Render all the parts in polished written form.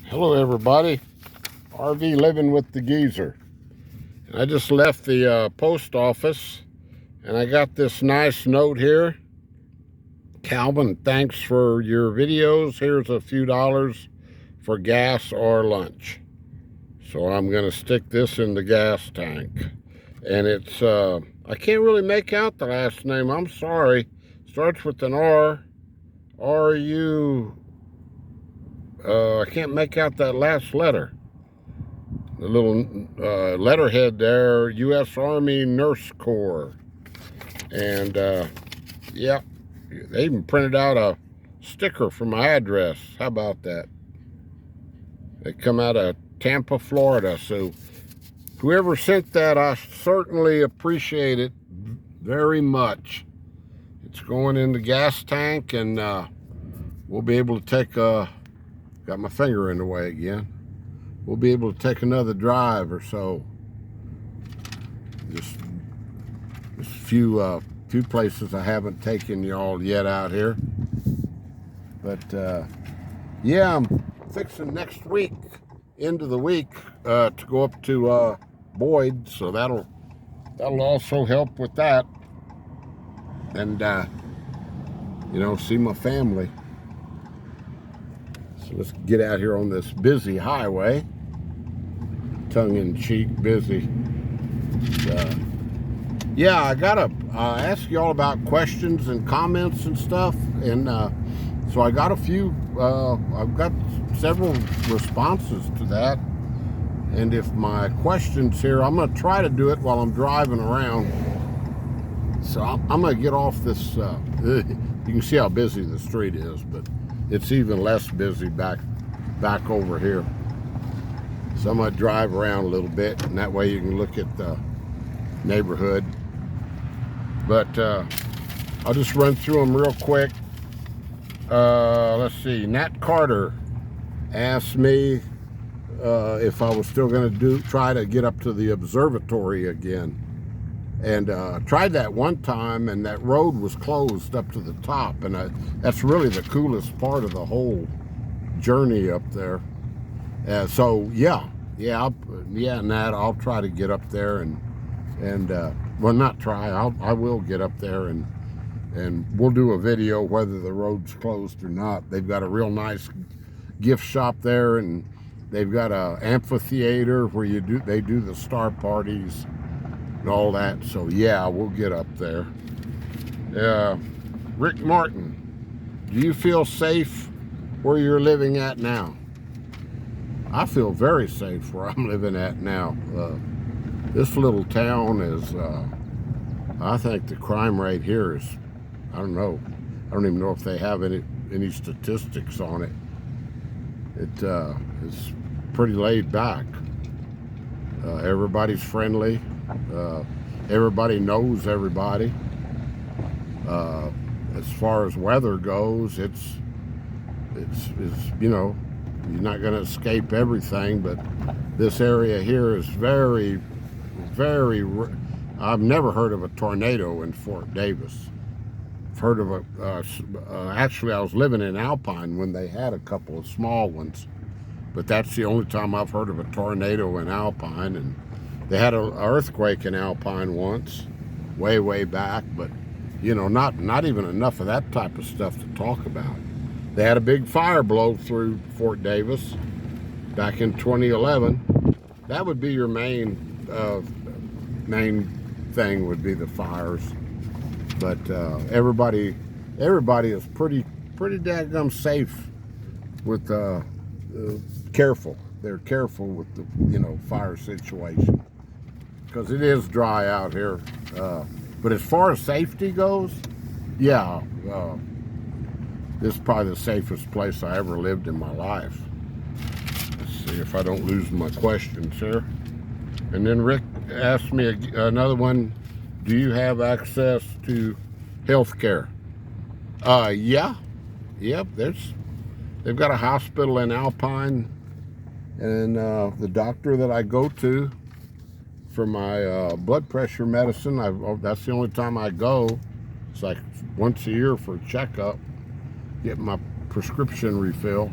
Hello everybody, RV living with the geezer. And I just left the post office and I got this nice note here. Calvin, thanks for your videos. Here's a few dollars for gas or lunch. So I'm gonna stick this in the gas tank. And it's, I can't really make out the last name, I'm sorry. Starts with an R, R-U, I can't make out that last letter. The little letterhead there, U.S. Army Nurse Corps. And yeah, they even printed out a sticker for my address. How about that? They come out of Tampa, Florida. So whoever sent that, I certainly appreciate it very much. It's going in the gas tank, and we'll be able to take got my finger in the way again. We'll be able to take another drive or so. Just a few places I haven't taken y'all yet out here. But yeah, I'm fixing next week, end of the week, to go up to Boyd, so that'll also help with that. And you know, see my family. So let's get out here on this busy highway. Tongue-in-cheek busy. Yeah, I gotta ask y'all about questions and comments and stuff, and so I got a few. I've got several responses to that, and if my questions here, I'm gonna try to do it while I'm driving around. So I'm gonna get off this. You can see how busy the street is, but it's even less busy back over here. So I'm gonna drive around a little bit, and that way you can look at the neighborhood. But I'll just run through them real quick. Let's see. Nat Carter asked me if I was still gonna try to get up to the observatory again. And tried that one time, and that road was closed up to the top, and that's really the coolest part of the whole journey up there. So yeah, Nat, I'll try to get up there and well, not try. I will get up there and we'll do a video whether the road's closed or not. They've got a real nice gift shop there, and they've got a amphitheater where they do the star parties and all that. So yeah, we'll get up there. Rick Martin, do you feel safe where you're living at now? I feel very safe where I'm living at now. This little town is, I think the crime rate here is, I don't know. I don't even know if they have any statistics on it. It's pretty laid back. Everybody's friendly. Everybody knows everybody. As far as weather goes, it's you know, you're not going to escape everything, but this area here is very, I've never heard of a tornado in Fort Davis. I've heard of actually I was living in Alpine when they had a couple of small ones, but that's the only time I've heard of a tornado in Alpine. And they had an earthquake in Alpine once, way back, but you know, not even enough of that type of stuff to talk about. They had a big fire blow through Fort Davis back in 2011. That would be your main thing, would be the fires. But everybody is pretty daggum safe with careful. They're careful with the, you know, fire situation, because it is dry out here. But as far as safety goes, yeah, this is probably the safest place I ever lived in my life. Let's see if I don't lose my questions here. And then Rick asked me another one. Do you have access to health care? Yeah. Yep, they've got a hospital in Alpine, and the doctor that I go to for my blood pressure medicine, that's the only time I go. It's like once a year for a checkup, get my prescription refill.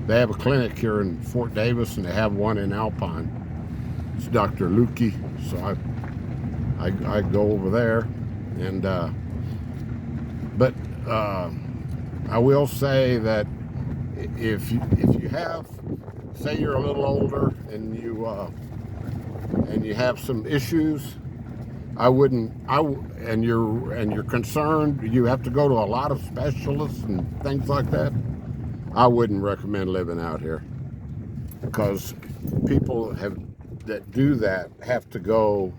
they have a clinic here in Fort Davis, and they have one in Alpine. It's Dr. Lukey, so I go over there, and but I will say that if you have, say you're a little older and you have some issues, and you're concerned, you have to go to a lot of specialists and things like that, I wouldn't recommend living out here, because people that do that have to go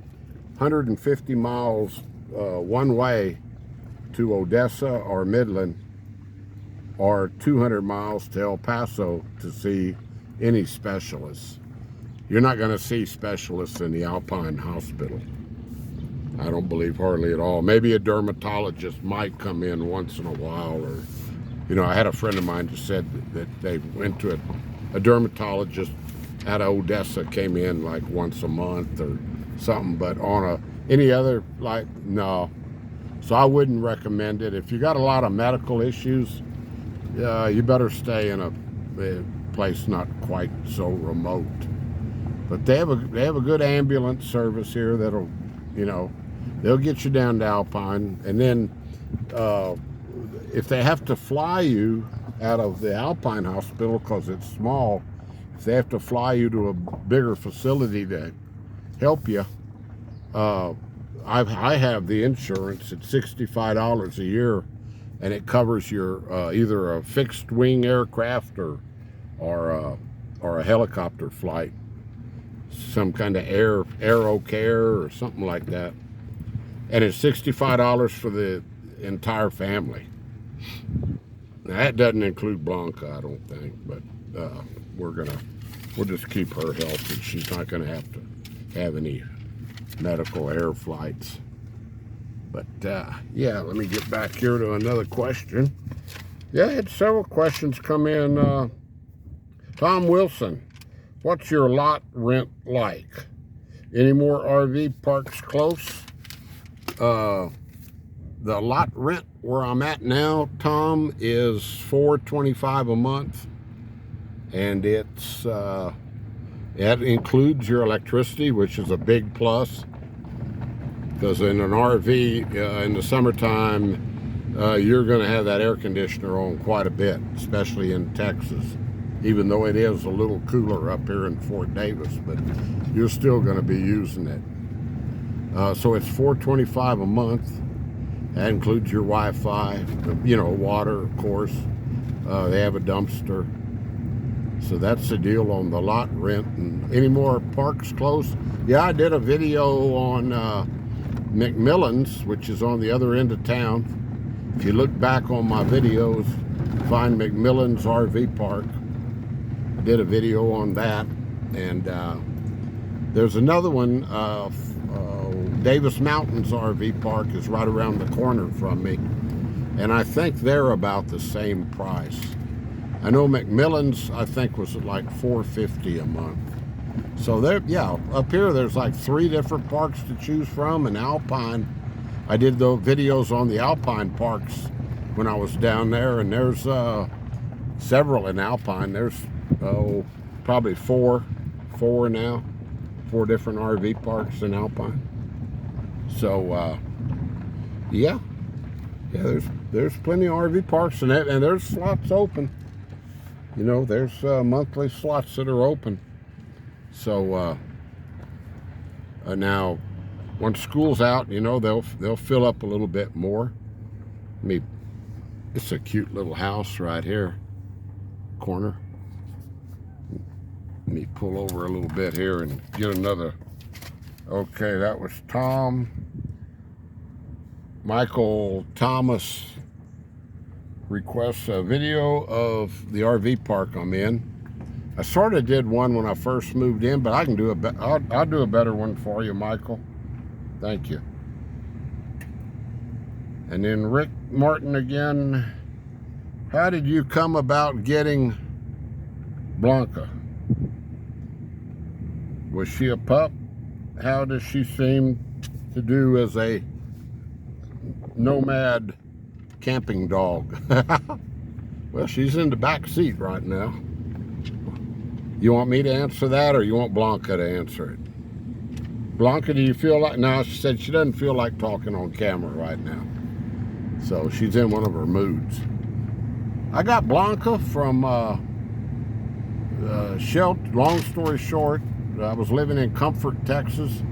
150 miles one way to Odessa or Midland, or 200 miles to El Paso to see any specialists. You're not going to see specialists in the Alpine Hospital. I don't believe hardly at all. Maybe a dermatologist might come in once in a while, or, I had a friend of mine just said that they went to a dermatologist out of Odessa, came in like once a month or something, but on any other, like, no. So I wouldn't recommend it. If you got a lot of medical issues, you better stay in a place not quite so remote. But they have a good ambulance service here that'll, they'll get you down to Alpine. And then if they have to fly you out of the Alpine Hospital, because it's small, if they have to fly you to a bigger facility to help you, I have the insurance at $65 a year, and it covers your either a fixed wing aircraft or a helicopter flight, some kind of aero care or something like that, and it's $65 for the entire family. Now, that doesn't include Blanca, I don't think, but we'll just keep her healthy. She's not going to have any medical air flights. But yeah, let me get back here to another question. Yeah, I had several questions come in. Tom Wilson, what's your lot rent like? Any more RV parks close? The lot rent where I'm at now, Tom, is $425 a month, and it's it includes your electricity, which is a big plus, because in an RV in the summertime, you're going to have that air conditioner on quite a bit, especially in Texas, even though it is a little cooler up here in Fort Davis, but you're still going to be using it. So it's $425 a month. That includes your Wi-Fi, water, of course. They have a dumpster. So that's the deal on the lot rent. And any more parks close? Yeah, I did a video on McMillan's, which is on the other end of town. If you look back on my videos, find McMillan's RV Park. I did a video on that. And there's another one, Davis Mountains RV Park is right around the corner from me. And I think they're about the same price. I know McMillan's, I think, was like $450 a month. So there, yeah, up here there's like 3 different parks to choose from. And Alpine, I did the videos on the Alpine parks when I was down there, and there's several in Alpine. There's probably four now, 4 different RV parks in Alpine. So yeah, there's plenty of RV parks, and there's slots open. There's monthly slots that are open. So now, once school's out, they'll fill up a little bit more. It's a cute little house right here, corner. Let me pull over a little bit here and get another. Okay, that was Tom. Michael Thomas requests a video of the RV park I'm in. I sort of did one when I first moved in, but I can do I'll do a better one for you, Michael. Thank you. And then Rick Martin again. How did you come about getting Blanca? Was she a pup? How does she seem to do as a nomad camping dog? Well, she's in the back seat right now. You want me to answer that, or you want Blanca to answer it? Blanca, do you feel like... No, she said she doesn't feel like talking on camera right now. So she's in one of her moods. I got Blanca from Shelter. Long story short, I was living in Comfort, Texas,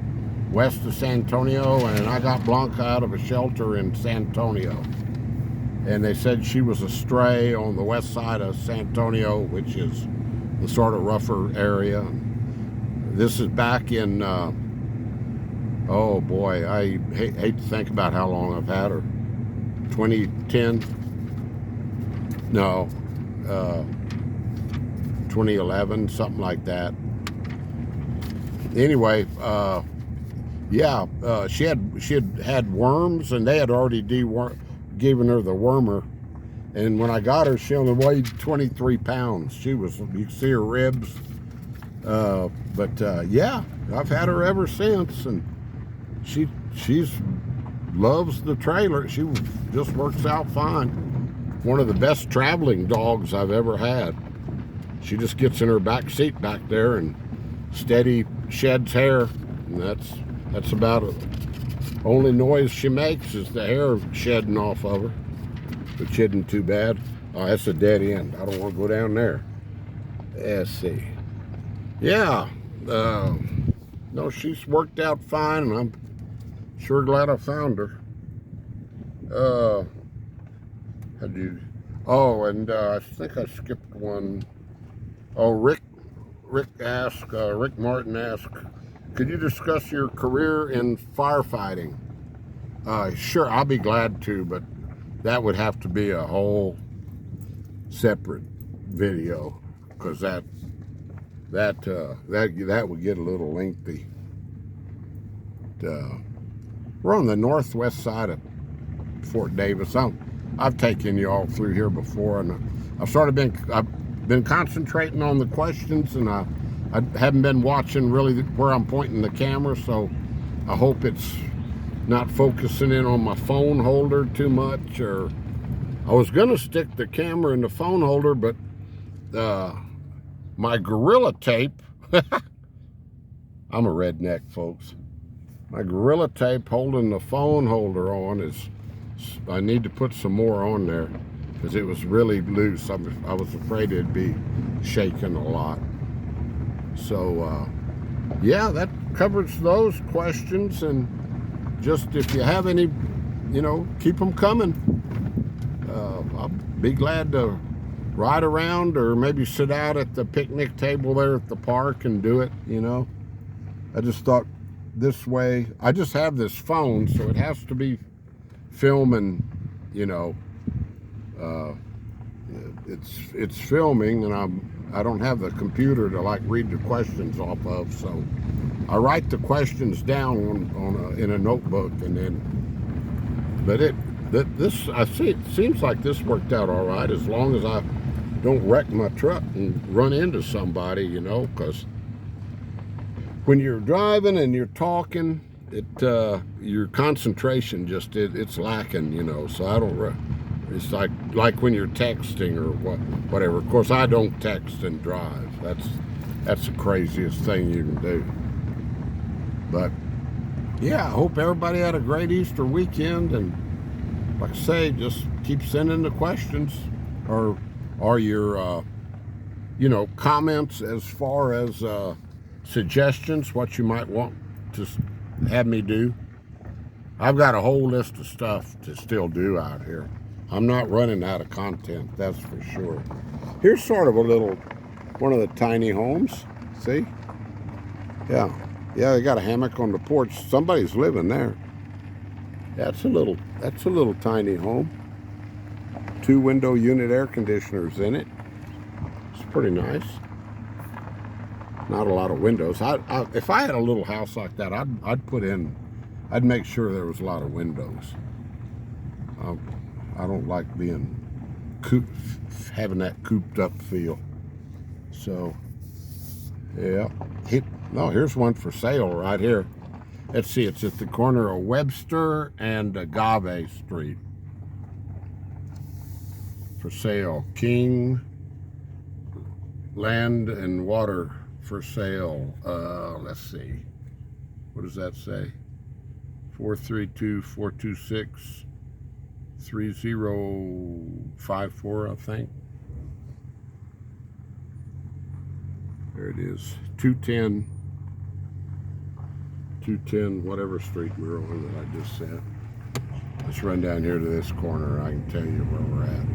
west of San Antonio, and I got Blanca out of a shelter in San Antonio. And they said she was a stray on the west side of San Antonio, which is the sort of rougher area. This is back in, oh boy, I hate to think about how long I've had her. 2010? No, 2011, something like that. Anyway, yeah, she had worms, and they had already given her the wormer. And when I got her, she only weighed 23 pounds. She was, you can see her ribs. Yeah, I've had her ever since, and she's loves the trailer. She just works out fine. One of the best traveling dogs I've ever had. She just gets in her back seat back there and steady sheds hair, and that's about it. Only noise she makes is the hair shedding off of her, which isn't too bad. Oh, that's a dead end. I don't want to go down there. Let's see. Yeah, no, she's worked out fine, and I'm sure glad I found her. I think I skipped one. Oh, Rick Martin asked, could you discuss your career in firefighting? Sure, I'll be glad to, but that would have to be a whole separate video, because that would get a little lengthy. We're on the northwest side of Fort Davis. I've taken you all through here before, and I've been concentrating on the questions, and I haven't been watching really where I'm pointing the camera, so I hope it's not focusing in on my phone holder too much. Or I was gonna stick the camera in the phone holder, but my Gorilla Tape, I'm a redneck, folks. My Gorilla Tape holding the phone holder on I need to put some more on there, because it was really loose. I was afraid it'd be shaking a lot. So, yeah, that covers those questions. And just if you have any, keep them coming. I'll be glad to ride around, or maybe sit out at the picnic table there at the park and do it, I just thought this way, I just have this phone, so it has to be filming, it's filming, and I don't have the computer to read the questions off of, so I write the questions down in a notebook, and then, but I see it seems like this worked out all right, as long as I don't wreck my truck and run into somebody, because when you're driving and you're talking, your concentration it's lacking, so I don't. It's like when you're texting or whatever. Of course, I don't text and drive. That's the craziest thing you can do. But yeah, I hope everybody had a great Easter weekend, and like I say, just keep sending the questions or your comments as far as suggestions, what you might want to have me do. I've got a whole list of stuff to still do out here. I'm not running out of content, that's for sure. Here's sort of one of the tiny homes. See? Yeah, they got a hammock on the porch. Somebody's living there. That's a little tiny home. 2-window unit air conditioners in it. It's pretty nice. Not a lot of windows. If I had a little house like that, I'd make sure there was a lot of windows. I don't like having that cooped up feel. So, yeah. Here's one for sale right here. Let's see, it's at the corner of Webster and Agave Street. For sale, King land and water for sale. Let's see. What does that say? 432-426-3054, I think. There it is. 210 whatever street we're on that I just said. Let's run down here to this corner. I can tell you where we're at.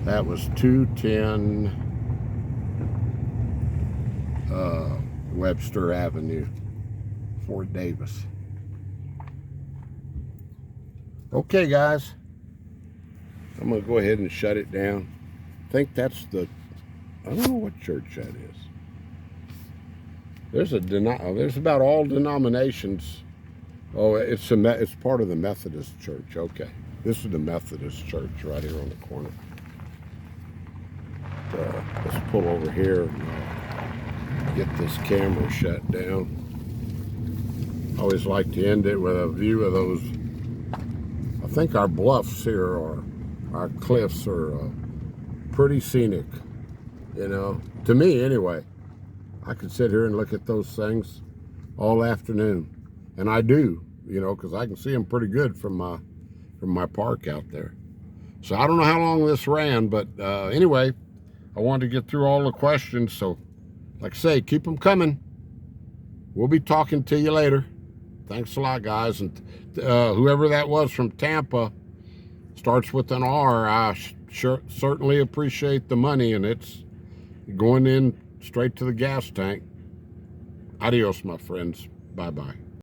That was 210 Webster Avenue, Fort Davis. Okay, guys. I'm going to go ahead and shut it down. I think that's the, I don't know what church that is. There's about all denominations. Oh, it's part of the Methodist Church. Okay, this is the Methodist Church right here on the corner. Let's pull over here and get this camera shut down. I always like to end it with a view of those. I think our bluffs here or our cliffs are pretty scenic. You know, to me anyway. I could sit here and look at those things all afternoon, and I do, you know, because I can see them pretty good from my park out there. So I don't know how long this ran, but anyway, I wanted to get through all the questions. So, like I say, keep them coming. We'll be talking to you later. Thanks a lot, guys, and whoever that was from Tampa, starts with an R. I certainly appreciate the money, and it's going in straight to the gas tank. Adios, my friends. Bye-bye.